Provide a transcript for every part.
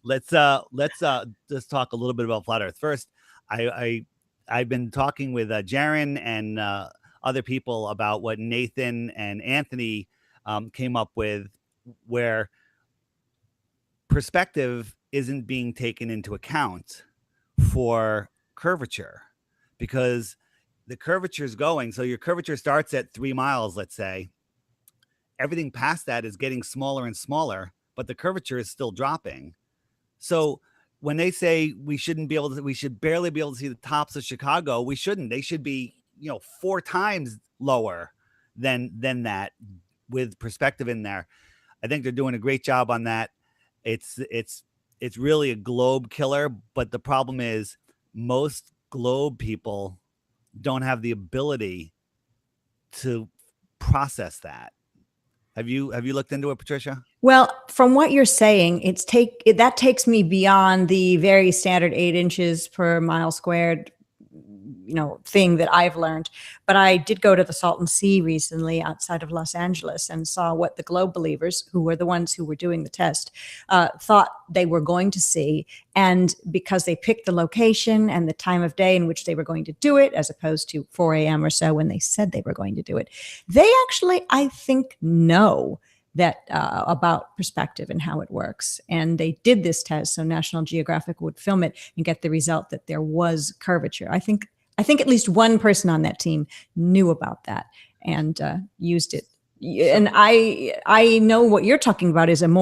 Let's just talk a little bit about flat Earth first. I've been talking with Jaron and other people about what Nathan and Anthony came up with, where perspective isn't being taken into account for curvature, because the curvature is going. So your curvature starts at 3 miles, let's say. Everything past that is getting smaller and smaller, but the curvature is still dropping. So when they say we shouldn't be able to, we should barely be able to see the tops of Chicago, we shouldn't. They should be, 4 times lower than that, with perspective in there. I think they're doing a great job on that. It's really a globe killer, but the problem is most globe people don't have the ability to process that. Have you looked into it, Patricia? Well, from what you're saying, that takes me beyond the very standard 8 inches per mile squared, thing that I've learned. But I did go to the Salton Sea recently outside of Los Angeles and saw what the globe believers, who were the ones who were doing the test, thought they were going to see. And because they picked the location and the time of day in which they were going to do it, as opposed to 4 a.m. or so when they said they were going to do it, they actually, I think, know that about perspective and how it works. And they did this test so National Geographic would film it and get the result that there was curvature. I think at least one person on that team knew about that and used it. And I know what you're talking about is and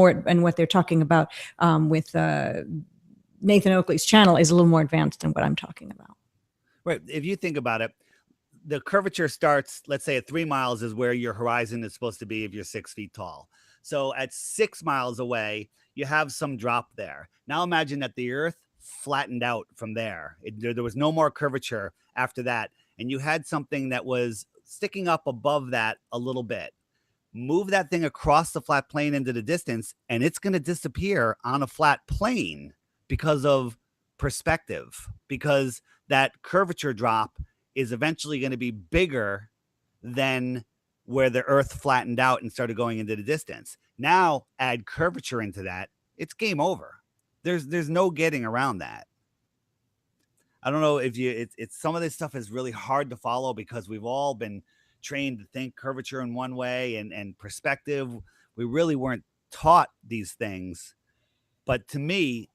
what they're talking about with Nathan Oakley's channel is a little more advanced than what I'm talking about. Right. If you think about it, the curvature starts, let's say at 3 miles is where your horizon is supposed to be if you're 6 feet tall. So at 6 miles away, you have some drop there. Now imagine that the Earth flattened out from there. There was no more curvature after that. And you had something that was sticking up above that a little bit. Move that thing across the flat plane into the distance, and it's going to disappear on a flat plane because of perspective, because that curvature drop is eventually going to be bigger than where the Earth flattened out and started going into the distance. Now add curvature into that, it's game over. There's no getting around that. I don't know if it's some of this stuff is really hard to follow because we've all been trained to think curvature in one way and perspective. We really weren't taught these things. But to me,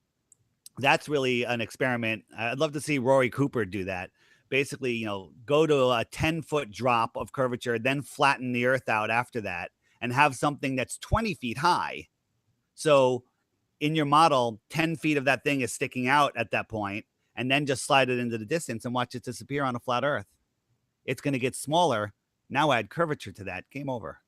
that's really an experiment. I'd love to see Rory Cooper do that. Basically, go to a 10-foot drop of curvature, then flatten the Earth out after that and have something that's 20 feet high. So in your model, 10 feet of that thing is sticking out at that point, and then just slide it into the distance and watch it disappear on a flat Earth. It's going to get smaller. Now add curvature to that. Game over.